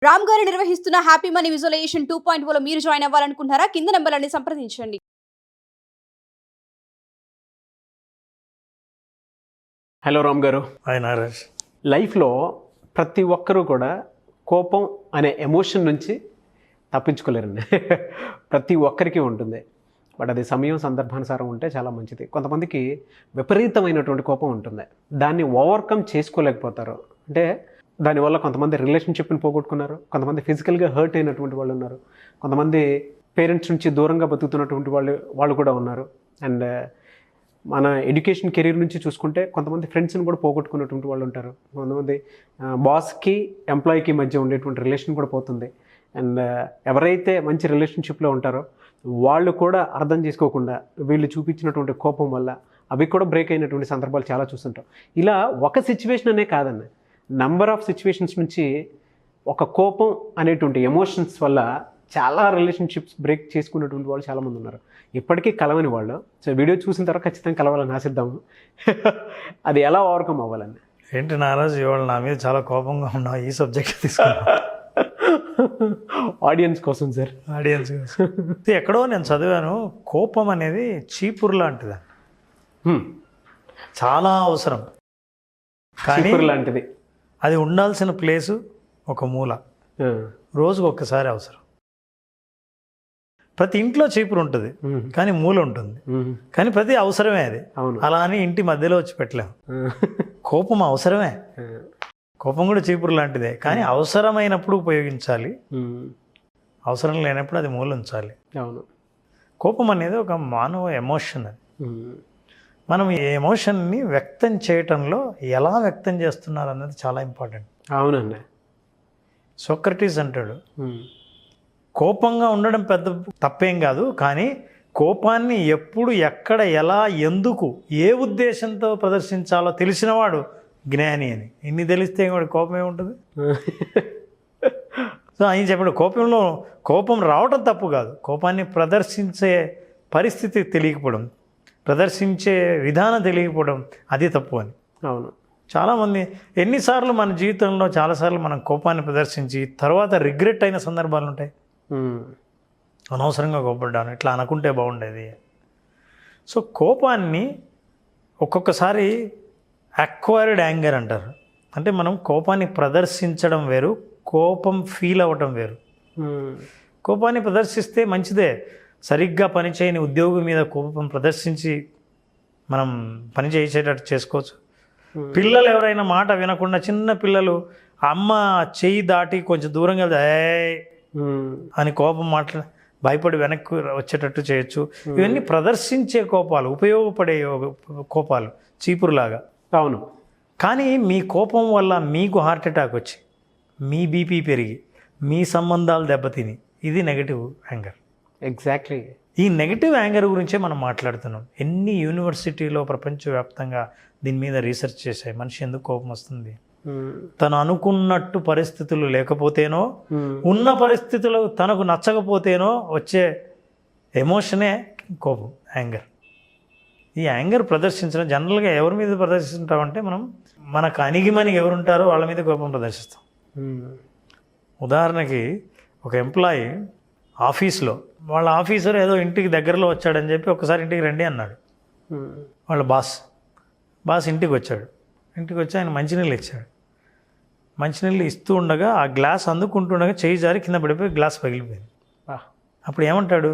రామ్ గారు నిర్వహిస్తున్న happy money visualisation 2.0 మీరు జాయిన్ అవ్వాలనుకుంటున్నారా? కింద నంబర్లని సంప్రదించండి. హలో రామ్ గారు. హాయ్ నాగరాజ్. లైఫ్లో ప్రతి ఒక్కరూ కూడా కోపం అనే ఎమోషన్ నుంచి తప్పించుకోలేరండి. ప్రతి ఒక్కరికి ఉంటుంది. బట్ అది సమయం సందర్భానుసారం ఉంటే చాలా మంచిది. కొంతమందికి విపరీతమైనటువంటి కోపం ఉంటుంది, దాన్ని ఓవర్కమ్ చేసుకోలేకపోతారు. అంటే దానివల్ల కొంతమంది రిలేషన్షిప్ని పోగొట్టుకున్నారు, కొంతమంది ఫిజికల్గా హర్ట్ అయినటువంటి వాళ్ళు ఉన్నారు, కొంతమంది పేరెంట్స్ నుంచి దూరంగా బతుకుతున్నటువంటి వాళ్ళు కూడా ఉన్నారు. అండ్ మన ఎడ్యుకేషన్ కెరీర్ నుంచి చూసుకుంటే కొంతమంది ఫ్రెండ్స్ని కూడా పోగొట్టుకున్నటువంటి వాళ్ళు ఉంటారు. కొంతమంది బాస్కి ఎంప్లాయీకి మధ్య ఉండేటువంటి రిలేషన్ కూడా పోతుంది. అండ్ ఎవరైతే మంచి రిలేషన్షిప్లో ఉంటారో వాళ్ళు కూడా అర్థం చేసుకోకుండా వీళ్ళు చూపించినటువంటి కోపం వల్ల అవి కూడా బ్రేక్ అయినటువంటి సందర్భాలు చాలా చూస్తుంటాం. ఇలా ఒక సిచ్యువేషన్ అనే కాదండి, నంబర్ ఆఫ్ సిచ్యువేషన్స్ నుంచి ఒక కోపం అనేటువంటి ఎమోషన్స్ వల్ల చాలా రిలేషన్షిప్స్ బ్రేక్ చేసుకున్నటువంటి వాళ్ళు చాలామంది ఉన్నారు. ఇప్పటికీ కలవని వాళ్ళు. సో వీడియో చూసిన తర్వాత ఖచ్చితంగా కలవాలని ఆశిద్దాము. అది ఎలా ఓవర్కమ్ అవ్వాలని. ఏంటి నారాజ్, ఇవాళ నా మీద చాలా కోపంగా ఉన్నావు, ఈ సబ్జెక్ట్ తీసుకున్నా. ఆడియన్స్ కోసం సార్, ఆడియన్స్ కోసం. ఎక్కడో నేను చదివాను, కోపం అనేది చీపురు లాంటిది, చాలా అవసరం. కానీ లాంటిది అది ఉండాల్సిన ప్లేసు ఒక మూల, రోజుకు ఒక్కసారి అవసరం. ప్రతి ఇంట్లో చీపురు ఉంటుంది కానీ మూల ఉంటుంది, కానీ ప్రతి అవసరమే అది. అలా అని ఇంటి మధ్యలో వచ్చి పెట్టలేము. కోపం అవసరమే, కోపం కూడా చీపురు లాంటిదే, కానీ అవసరమైనప్పుడు ఉపయోగించాలి, అవసరం లేనప్పుడు అది మూల ఉంచాలి. అవును. కోపం అనేది ఒక మానవ ఎమోషన్. అది మనం ఈ ఎమోషన్ని వ్యక్తం చేయటంలో ఎలా వ్యక్తం చేస్తున్నారు అన్నది చాలా ఇంపార్టెంట్. అవునండి. సోక్రటీస్ అంటాడు, కోపంగా ఉండడం పెద్ద తప్పేం కాదు, కానీ కోపాన్ని ఎప్పుడు, ఎక్కడ, ఎలా, ఎందుకు, ఏ ఉద్దేశంతో ప్రదర్శించాలో తెలిసినవాడు జ్ఞాని అని. ఇన్ని తెలిస్తే వాడు కోపం ఏముంటుంది? సో ఆయన చెప్పాడు, కోపం రావటం తప్పు కాదు, కోపాన్ని ప్రదర్శించే పరిస్థితి తెలియకపోవడం, ప్రదర్శించే విధానం తెలియకపోవడం అది తప్పు అని. అవును. చాలామంది ఎన్నిసార్లు మన జీవితంలో చాలాసార్లు మనం కోపాన్ని ప్రదర్శించి తర్వాత రిగ్రెట్ అయిన సందర్భాలు ఉంటాయి. అనవసరంగా కోపడ్డాను, ఇట్లా అనుకుంటే బాగుండేది. సో కోపాన్ని ఒక్కొక్కసారి అక్వైర్డ్ యాంగర్ అంటారు. అంటే మనం కోపాన్ని ప్రదర్శించడం వేరు, కోపం ఫీల్ అవ్వటం వేరు. కోపాన్ని ప్రదర్శిస్తే మంచిదే, సరిగ్గా పనిచేయని ఉద్యోగి మీద కోపం ప్రదర్శించి మనం పని చేసేటట్టు చేసుకోవచ్చు. పిల్లలు ఎవరైనా మాట వినకుండా, చిన్న పిల్లలు అమ్మ చెయ్యి దాటి కొంచెం దూరంగా అని కోపం భయపడి వెనక్కి వచ్చేటట్టు చేయొచ్చు. ఇవన్నీ ప్రదర్శించే కోపాలు, ఉపయోగపడే కోపాలు, చీపురులాగా. అవును. కానీ మీ కోపం వల్ల మీకు హార్ట్ అటాక్ వచ్చి, మీ బీపీ పెరిగి, మీ సంబంధాలు దెబ్బతిని, ఇది నెగటివ్ యాంగర్. ఎగ్జాక్ట్లీ. ఈ నెగటివ్ యాంగర్ గురించే మనం మాట్లాడుతున్నాం. ఎన్ని యూనివర్సిటీలో ప్రపంచవ్యాప్తంగా దీని మీద రీసెర్చ్ చేశాయి. మనిషి ఎందుకు కోపం వస్తుంది? తను అనుకున్నట్టు పరిస్థితులు లేకపోతేనో, ఉన్న పరిస్థితులు తనకు నచ్చకపోతేనో వచ్చే ఎమోషనే కోపం, యాంగర్. ఈ యాంగర్ ప్రదర్శించడం జనరల్గా ఎవరి మీద ప్రదర్శిస్తుంటామంటే, మనం మనకు అణిగిమని ఎవరుంటారో వాళ్ళ మీద కోపం ప్రదర్శిస్తాం. ఉదాహరణకి ఒక ఎంప్లాయీ ఆఫీస్లో వాళ్ళ ఆఫీసర్ ఏదో ఇంటికి దగ్గరలో వచ్చాడని చెప్పి ఒకసారి ఇంటికి రండి అన్నాడు. వాళ్ళ బాస్ ఇంటికి వచ్చాడు. ఇంటికి వచ్చి ఆయన మంచినీళ్ళు ఇచ్చాడు. మంచినీళ్ళు ఇస్తూ ఉండగా ఆ గ్లాస్ అందుకుంటుండగా చేయి జారి కింద పడిపోయి గ్లాస్ పగిలిపోయింది. అప్పుడు ఏమంటాడు?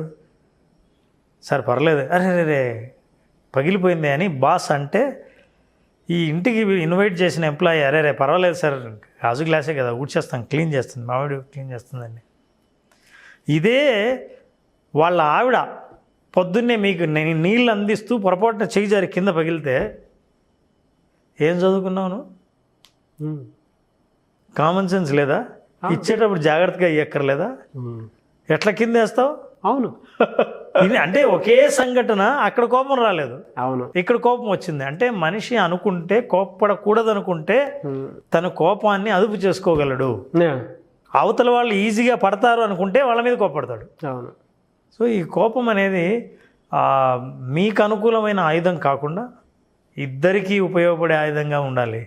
సార్ పర్లేదు, అరే రే పగిలిపోయింది అని బాస్ అంటే, ఈ ఇంటికి ఇన్వైట్ చేసిన ఎంప్లాయీ అరే రే పర్వాలేదు సార్, గాజు గ్లాసే కదా, ఊడ్చేస్తాం, క్లీన్ చేస్తుంది, మామిడి క్లీన్ చేస్తుందండి. ఇదే వాళ్ళ ఆవిడ పొద్దున్నే మీకు నీళ్ళు అందిస్తూ పొరపాటున చేయి జారి కింద పగిలితే ఏం చదువుకున్నావు? కామన్ సెన్స్ లేదా? ఇచ్చేటప్పుడు జాగ్రత్తగా ఇయ్యక్కర్లేదా? ఎట్లా కింద వేస్తావు? అవును. అంటే ఒకే సంఘటన, అక్కడ కోపం రాలేదు, అవును, ఇక్కడ కోపం వచ్చింది. అంటే మనిషి అనుకుంటే, కోప్పడకూడదు అనుకుంటే తన కోపాన్ని అదుపు చేసుకోగలడు. అవతల వాళ్ళు ఈజీగా పడతారు అనుకుంటే వాళ్ళ మీద కోప్పడతాడు. అవును. సో ఈ కోపం అనేది మీకు అనుకూలమైన ఆయుధం కాకుండా ఇద్దరికీ ఉపయోగపడే ఆయుధంగా ఉండాలి.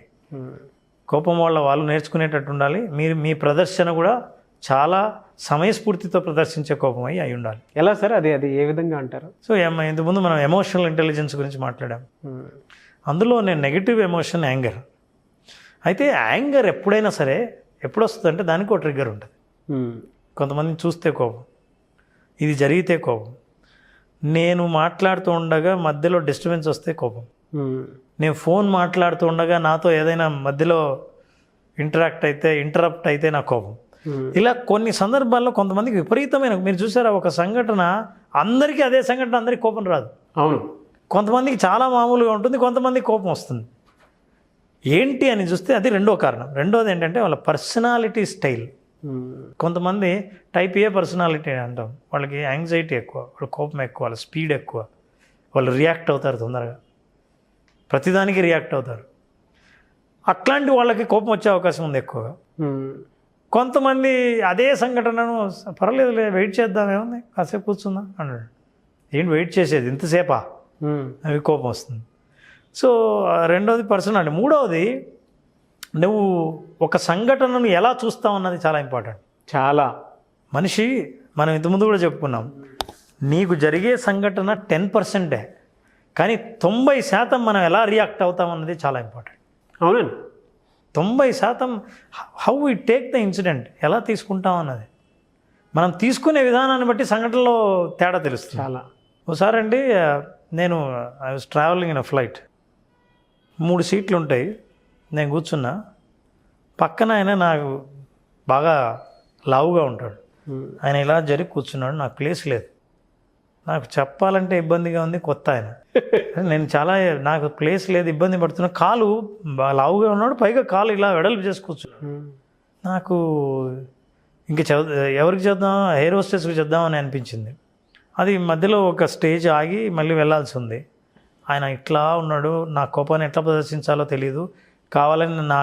కోపం వల్ల వాళ్ళు నేర్చుకునేటట్టు ఉండాలి. మీరు మీ ప్రదర్శన కూడా చాలా సమయస్ఫూర్తితో ప్రదర్శించే కోపం అయి ఉండాలి. ఎలా సార్ అది అది ఏ విధంగా అంటారు? సో ఇంతకుముందు మనం ఎమోషనల్ ఇంటెలిజెన్స్ గురించి మాట్లాడాం. అందులో నేను నెగిటివ్ ఎమోషన్ యాంగర్. అయితే యాంగర్ ఎప్పుడైనా సరే ఎప్పుడు వస్తుందంటే దానికి ఒక ట్రిగ్గర్ ఉంటుంది. కొంతమందిని చూస్తే కోపం, ఇది జరిగితే కోపం, నేను మాట్లాడుతూ ఉండగా మధ్యలో డిస్టర్బెన్స్ వస్తే కోపం, నేను ఫోన్ మాట్లాడుతూ ఉండగా నాతో ఏదైనా మధ్యలో ఇంటరప్ట్ అయితే నా కోపం. ఇలా కొన్ని సందర్భాల్లో కొంతమందికి విపరీతమైన, మీరు చూసారా ఒక సంఘటన అందరికీ అదే సంఘటన అందరికీ కోపం రాదు. అవును, కొంతమందికి చాలా మామూలుగా ఉంటుంది, కొంతమందికి కోపం వస్తుంది. ఏంటి అని చూస్తే అది రెండో కారణం. రెండోది ఏంటంటే వాళ్ళ పర్సనాలిటీ స్టైల్. కొంతమంది టైప్ ఏ పర్సనాలిటీ అంటాం, వాళ్ళకి యాంగ్జైటీ ఎక్కువ, వాళ్ళ కోపం ఎక్కువ, వాళ్ళ స్పీడ్ ఎక్కువ, వాళ్ళు రియాక్ట్ అవుతారు తొందరగా, ప్రతిదానికి రియాక్ట్ అవుతారు. అట్లాంటి వాళ్ళకి కోపం వచ్చే అవకాశం ఉంది ఎక్కువగా. కొంతమంది అదే సంఘటనను పర్వాలేదు వెయిట్ చేద్దాం, ఏముంది కాసేపు కూర్చుందాం అన్నాడు. ఏంటి వెయిట్ చేసేది ఇంతసేపా, అవి కోపం వస్తుంది. సో రెండవది పర్సనాలిటీ. మూడవది నువ్వు ఒక సంఘటనను ఎలా చూస్తావు అన్నది చాలా ఇంపార్టెంట్. చాలా మనిషి, మనం ఇంతకుముందు కూడా చెప్పుకున్నాం, నీకు జరిగే సంఘటన 10%, కానీ 90% మనం ఎలా రియాక్ట్ అవుతాం అన్నది చాలా ఇంపార్టెంట్. అవునండి, 90% how we take the incident, ఎలా తీసుకుంటాం అన్నది. మనం తీసుకునే విధానాన్ని బట్టి సంఘటనలో తేడా తెలుస్తుంది. చాలా. ఒకసారి అండి నేను I was travelling in a flight, 3 సీట్లు ఉంటాయి, నేను కూర్చున్నా, పక్కన ఆయన నాకు బాగా లావుగా ఉంటాడు, ఆయన ఇలా జరిగి కూర్చున్నాడు, నాకు ప్లేస్ లేదు, నాకు చెప్పాలంటే ఇబ్బందిగా ఉంది, కొత్త ఆయన, నాకు ప్లేస్ లేదు, ఇబ్బంది పడుతున్నా, కాలు లావుగా ఉన్నాడు, పైగా కాలు ఇలా వెడల్పు చేసి కూర్చున్నాడు. నాకు ఇంక ఎవరికి చేద్దాం, ఎయిర్ హోస్టెస్కి చేద్దామని అనిపించింది. అది మధ్యలో ఒక స్టేజ్ ఆగి మళ్ళీ వెళ్ళాల్సి ఉంది. ఆయన ఇట్లా ఉన్నాడు, నా కోపాన్ని ఎట్లా ప్రదర్శించాలో తెలియదు, కావాలని నా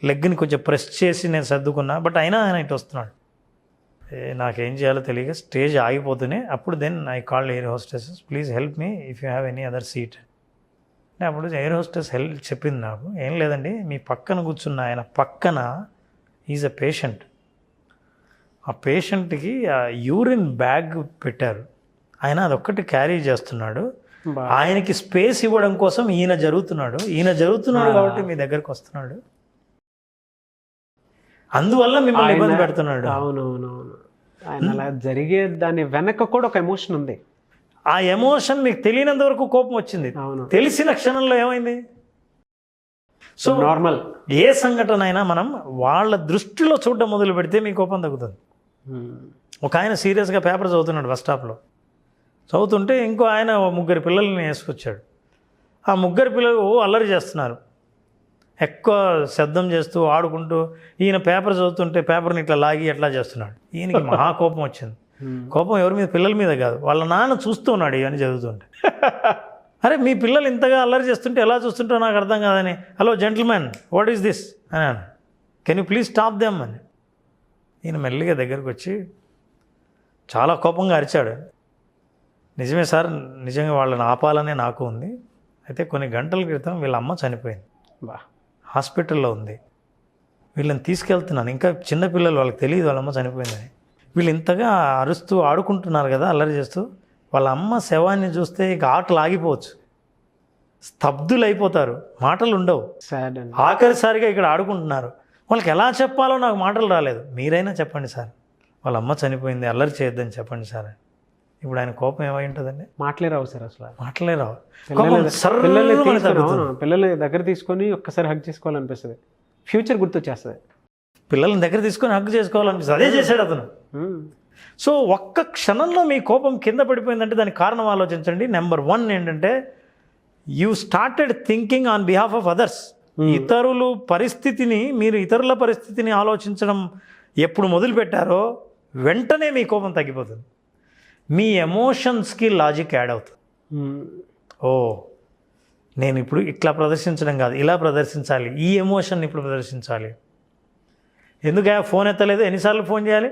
లెగ్ని కొంచెం ప్రెస్ చేసి నేను సర్దుకున్నా, బట్ అయినా ఆయన ఇటు వస్తున్నాడు. నాకేం చేయాలో తెలియక స్టేజ్ ఆగిపోతూనే అప్పుడు then I called air hostesses, please help me if you have any other seat. అప్పుడు ఎయిర్ హోస్టెస్ చెప్పింది నాకు, ఏం లేదండి, మీ పక్కన కూర్చున్న ఆయన పక్కన ఈజ్ అ పేషెంట్, ఆ పేషెంట్కి యూరిన్ బ్యాగ్ పెట్టారు, ఆయన అదొక్కటి క్యారీ చేస్తున్నాడు, ఆయనకి స్పేస్ ఇవ్వడం కోసం ఈయన జరుగుతున్నాడు కాబట్టి మీ దగ్గరకు వస్తున్నాడు, అందువల్ల మిమ్మల్ని ఇబ్బంది పెడుతున్నాడు. అవునవునవును, ఆయన అలా జరిగే దాని వెనక కూడా ఒక ఎమోషన్ ఉంది. ఆ ఎమోషన్ మీకు తెలియనంత వరకు కోపం వచ్చింది, తెలిసిన క్షణంలో ఏమైంది? సో నార్మల్ ఏ సంఘటన అయినా మనం వాళ్ళ దృష్టిలో చూడడం మొదలు పెడితే మీ కోపం తగ్గుతుంది. ఒక ఆయన సీరియస్గా పేపర్ చదువుతున్నాడు బస్ స్టాప్లో, చదువుతుంటే ఇంకో ఆయన 3 పిల్లల్ని వేసుకొచ్చాడు. ఆ 3 పిల్లలు అల్లరి చేస్తున్నారు, ఎక్కువ శబ్దం చేస్తూ ఆడుకుంటూ, ఈయన పేపర్ చదువుతుంటే పేపర్ని ఇట్లా లాగి ఎట్లా చేస్తున్నాడు. ఈయనకి మహా కోపం వచ్చింది. కోపం ఎవరి మీద? పిల్లల మీద కాదు, వాళ్ళ నాన్న చూస్తూ ఉన్నాడు ఇవన్నీ చదువుతుంటే. అరే మీ పిల్లలు ఇంతగా అల్లరి చేస్తుంటే ఎలా చూస్తుంటారో నాకు అర్థం కాదని, hello gentlemen what is this అని అన్నాను, can you please stop them అని. ఈయన మెల్లిగా దగ్గరకు వచ్చి చాలా కోపంగా అరిచాడు, నిజమే సార్, నిజంగా వాళ్ళని ఆపాలనే నాకు ఉంది, అయితే కొన్ని గంటల క్రితం వీళ్ళ అమ్మ చనిపోయింది, హాస్పిటల్లో ఉంది, వీళ్ళని తీసుకెళ్తున్నాను, ఇంకా చిన్నపిల్లలు, వాళ్ళకి తెలియదు వాళ్ళ అమ్మ చనిపోయిందని, వీళ్ళు ఇంతగా అరుస్తూ ఆడుకుంటున్నారు కదా అల్లరి చేస్తూ, వాళ్ళ అమ్మ శవాన్ని చూస్తే ఇక ఆటలు ఆగిపోవచ్చు, స్తబ్దులు అయిపోతారు, మాటలు ఉండవు, ఆఖరిసారిగా ఇక్కడ ఆడుకుంటున్నారు, వాళ్ళకి ఎలా చెప్పాలో నాకు మాటలు రాలేదు, మీరైనా చెప్పండి సార్, వాళ్ళ అమ్మ చనిపోయింది, అల్లరి చేయొద్దని చెప్పండి సార్. ఇప్పుడు ఆయన కోపం ఏమై ఉంటుందండి? మాటలే రావు సార్, అసలు మాటలే రావు. పిల్లల దగ్గర తీసుకొని ఒక్కసారి హగ్ చేసుకోవాలనిపిస్తుంది, ఫ్యూచర్ గుర్తొచ్చేస్తుంది, పిల్లల్ని దగ్గర తీసుకొని హగ్ చేసుకోవాలనిపిస్తుంది, అదే చేశాడు అతను. సో ఒక్క క్షణంలో మీ కోపం కింద పడిపోయిందంటే దానికి కారణం ఆలోచించండి. నెంబర్ 1 ఏంటంటే you started thinking on behalf of others. మీరు ఇతరుల పరిస్థితిని ఆలోచించడం ఎప్పుడు మొదలు పెట్టారో వెంటనే మీ కోపం తగ్గిపోతుంది, మీ ఎమోషన్స్కి లాజిక్ యాడ్ అవుతుంది. ఓ నేను ఇప్పుడు ఇట్లా ప్రదర్శించడం కాదు, ఇలా ప్రదర్శించాలి, ఈ ఎమోషన్ ఇప్పుడు ప్రదర్శించాలి. ఎందుకు ఫోన్ ఎత్తలేదు, ఎన్నిసార్లు ఫోన్ చేయాలి,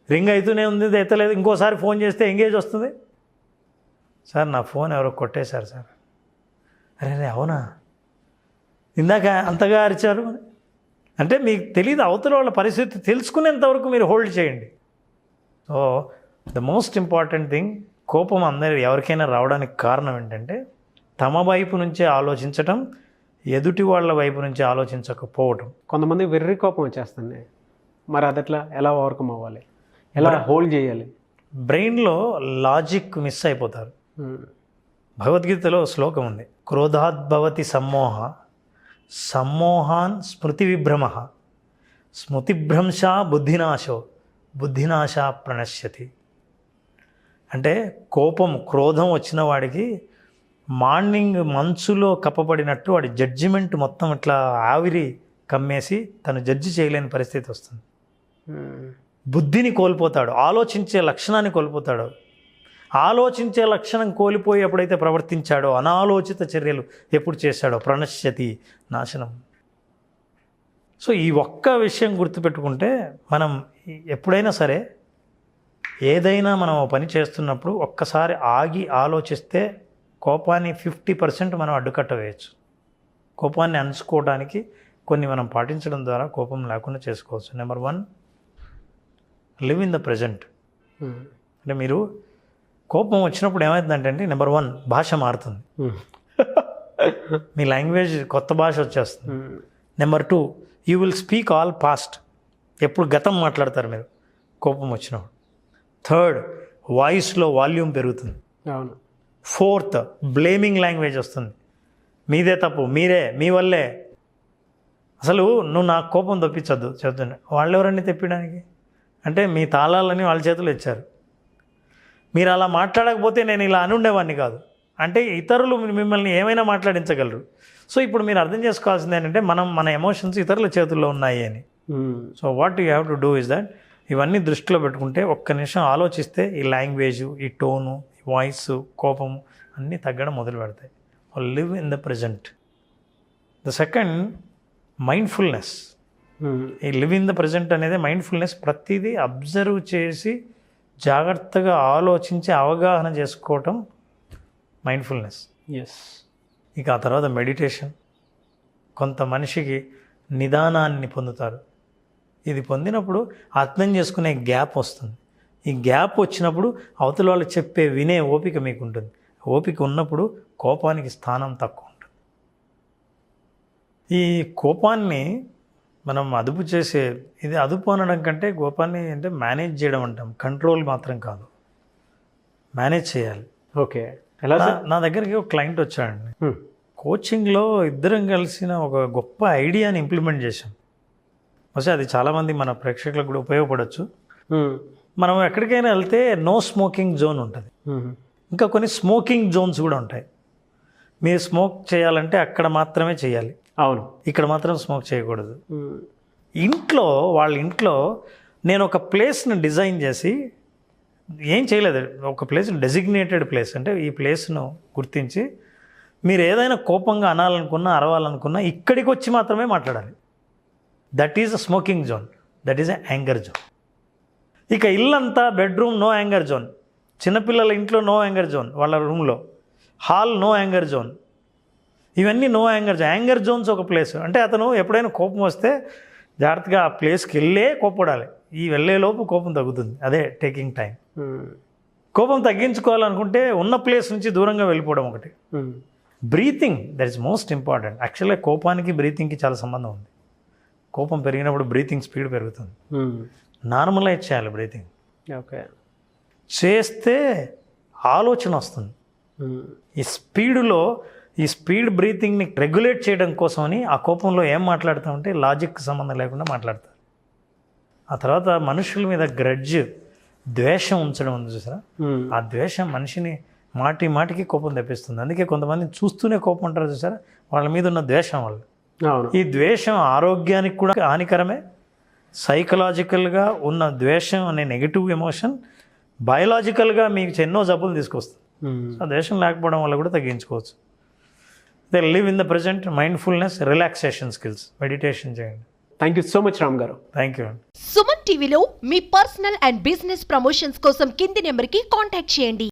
రింగ్ అవుతూనే ఉంది, ఎత్తలేదు, ఇంకోసారి ఫోన్ చేస్తే ఎంగేజ్ వస్తుంది, సార్ నా ఫోన్ ఎవరో కొట్టేశారు సార్, అరే అవునా, ఇందాక అంతగా అరిచారు, అంటే మీకు తెలియదు అవతల వాళ్ళ పరిస్థితి తెలుసుకునేంత వరకు మీరు హోల్డ్ చేయండి. So the most important thing, కోపం ఎవరికైనా రావడానికి కారణం ఏంటంటే తమ వైపు నుంచే ఆలోచించటం, ఎదుటి వాళ్ళ వైపు నుంచి ఆలోచించకపోవటం. కొంతమంది వెర్రి కోపం వచ్చేస్తుంది, మరి అదట్లా ఎలా ఓవర్కమ్ అవ్వాలి, ఎలా హోల్డ్ చేయాలి? బ్రెయిన్లో లాజిక్ మిస్ అయిపోతారు. భగవద్గీతలో శ్లోకం ఉంది, క్రోధాద్భవతి సమ్మోహ సమ్మోహాన్ స్మృతి విభ్రమ స్మృతిభ్రంశ బుద్ధినాశో బుద్ధినాశ ప్రణశ్యతి. అంటే క్రోధం వచ్చిన వాడికి మార్నింగ్ మంచులో కప్పబడినట్టు వాడి జడ్జిమెంట్ మొత్తం ఇట్లా ఆవిరి కమ్మేసి తను జడ్జి చేయలేని పరిస్థితి వస్తుంది. బుద్ధిని కోల్పోతాడు, ఆలోచించే లక్షణాన్ని కోల్పోతాడు. ఆలోచించే లక్షణం కోల్పోయి ఎప్పుడైతే ప్రవర్తించాడో, అనాలోచిత చర్యలు ఎప్పుడు చేశాడో, ప్రణశ్యతి, నాశనం. సో ఈ ఒక్క విషయం గుర్తుపెట్టుకుంటే మనం ఎప్పుడైనా సరే ఏదైనా మనం పని చేస్తున్నప్పుడు ఒక్కసారి ఆగి ఆలోచిస్తే కోపాన్ని 50% మనం అడ్డుకట్ట వేయచ్చు. కోపాన్ని అణుచుకోవడానికి కొన్ని మనం పాటించడం ద్వారా కోపం లేకుండా చేసుకోవచ్చు. Number 1, live in the present. అంటే మీరు కోపం వచ్చినప్పుడు ఏమవుతుందంటే నెంబర్ 1 భాష మారుతుంది, మీ లాంగ్వేజ్ కొత్త భాష వచ్చేస్తుంది. Number 2, you will speak all past, ఎప్పుడు గతం మాట్లాడతారు మీరు కోపం వచ్చినప్పుడు. 3rd, వాయిస్లో వాల్యూమ్ పెరుగుతుంది. అవును. 4th, బ్లేమింగ్ లాంగ్వేజ్ వస్తుంది, మీదే తప్పు, మీరే, మీ వల్లే, అసలు నువ్వు నాకు కోపం తెప్పించద్దు చెప్తున్నా. వాళ్ళు ఎవరన్నీ తెప్పడానికి? అంటే మీ తాళాలని వాళ్ళ చేతులు ఇచ్చారు, మీరు అలా మాట్లాడకపోతే నేను ఇలా అనుండేవాడిని కాదు. అంటే ఇతరులు మిమ్మల్ని ఏమైనా మాట్లాడించగలరు. సో ఇప్పుడు మీరు అర్థం చేసుకోవాల్సింది ఏంటంటే మన ఎమోషన్స్ ఇతరుల చేతుల్లో ఉన్నాయి అని. So what you have to do is that, ఇవన్నీ దృష్టిలో పెట్టుకుంటే ఒక్క నిమిషం ఆలోచిస్తే ఈ లాంగ్వేజు, ఈ టోను, ఈ వాయిస్, కోపము అన్నీ తగ్గడం మొదలు పెడతాయి. Live in the present. The second, mindfulness. ఈ లివ్ ఇన్ ద ప్రజెంట్ అనేది మైండ్ఫుల్నెస్. ప్రతిదీ అబ్జర్వ్ చేసి జాగ్రత్తగా ఆలోచించి అవగాహన చేసుకోవటం మైండ్ఫుల్నెస్. ఎస్. ఇక ఆ తర్వాత మెడిటేషన్. కొంత మనిషికి నిదానాన్ని పొందుతారు. ఇది పొందినప్పుడు అర్థం చేసుకునే గ్యాప్ వస్తుంది. ఈ గ్యాప్ వచ్చినప్పుడు అవతల వాళ్ళు చెప్పే వినే ఓపిక మీకు ఉంటుంది. ఓపిక ఉన్నప్పుడు కోపానికి స్థానం తక్కువ ఉంటుంది. ఈ కోపాన్ని మనం అదుపు చేసే, ఇది అదుపు అనడం కంటే కోపాన్ని అంటే మేనేజ్ చేయడం అంటాం, కంట్రోల్ మాత్రం కాదు, మేనేజ్ చేయాలి. ఓకే. ఎలా? నా దగ్గరికి ఒక క్లయింట్ వచ్చాడండి. కోచింగ్లో ఇద్దరం కలిసిన ఒక గొప్ప ఐడియాని ఇంప్లిమెంట్ చేశాం. బహుశా అది చాలామంది మన ప్రేక్షకులకు కూడా ఉపయోగపడవచ్చు. మనం ఎక్కడికైనా వెళ్తే నో స్మోకింగ్ జోన్ ఉంటుంది, ఇంకా కొన్ని స్మోకింగ్ జోన్స్ కూడా ఉంటాయి. మీరు స్మోక్ చేయాలంటే అక్కడ మాత్రమే చేయాలి, అవును, ఇక్కడ మాత్రం స్మోక్ చేయకూడదు. వాళ్ళ ఇంట్లో నేను ఒక ప్లేస్ని డిజైన్ చేసి, ఏం చేయలేదు, ఒక ప్లేస్ డెసిగ్నేటెడ్ ప్లేస్, అంటే ఈ ప్లేస్ను గుర్తించి మీరు ఏదైనా కోపంగా అనాలనుకున్నా, అరవాలనుకున్నా ఇక్కడికి వచ్చి మాత్రమే మాట్లాడాలి. That is a smoking zone, that is a anger zone. ఇక ఇల్లంతా బెడ్రూమ్ నో యాంగర్ జోన్, చిన్నపిల్లల ఇంట్లో నో యాంగర్ జోన్, వాళ్ళ రూమ్లో హాల్ నో యాంగర్ జోన్, ఇవన్నీ no anger zone. Anger zones ఒక ప్లేస్. అంటే అతను ఎప్పుడైనా కోపం వస్తే జాగ్రత్తగా ఆ ప్లేస్కి వెళ్ళే కోపడాలి. ఈ వెళ్ళేలోపు కోపం తగ్గుతుంది. అదే టేకింగ్ టైం. కోపం తగ్గించుకోవాలనుకుంటే ఉన్న ప్లేస్ నుంచి దూరంగా వెళ్ళిపోవడం ఒకటి. Breathing, that is most important. యాక్చువల్గా కోపానికి బ్రీతింగ్కి చాలా సంబంధం ఉంది. కోపం పెరిగినప్పుడు బ్రీతింగ్ స్పీడ్ పెరుగుతుంది. నార్మలైజ్ చేయాలి బ్రీతింగ్. ఓకే. చేస్తే ఆలోచన వస్తుంది. ఈ స్పీడ్లో, ఈ స్పీడ్ బ్రీతింగ్ని రెగ్యులేట్ చేయడం కోసమని ఆ కోపంలో ఏం మాట్లాడుతామంటే లాజిక్కి సంబంధం లేకుండా మాట్లాడతారు. ఆ తర్వాత మనుషుల మీద గ్రడ్జ్, ద్వేషం ఉంచడం ఉంది చూసారా, ఆ ద్వేషం మనిషిని మాటికి కోపం తెప్పిస్తుంది. అందుకే కొంతమంది చూస్తూనే కోపం ఉంటారు చూసారా, వాళ్ళ మీద ఉన్న ద్వేషం వల్ల. ఈ ద్వేషం ఆరోగ్యానికి కూడా హానికరమే. సైకలాజికల్గా ఉన్న ద్వేషం అనే నెగిటివ్ ఎమోషన్ బయలాజికల్గా మీకు ఎన్నో జబ్బులు తీసుకొస్తుంది. ఆ ద్వేషం లేకపోవడం వల్ల కూడా తగ్గించుకోవచ్చు. They live in the present, mindfulness, relaxation skills, meditation చేయండి. Thank you so much Ram గారు. థ్యాంక్ యూ అండి. సుమన్ టీవీలో మీ పర్సనల్ అండ్ బిజినెస్ ప్రమోషన్స్ కోసం కింది నెంబర్కి కాంటాక్ట్ చేయండి.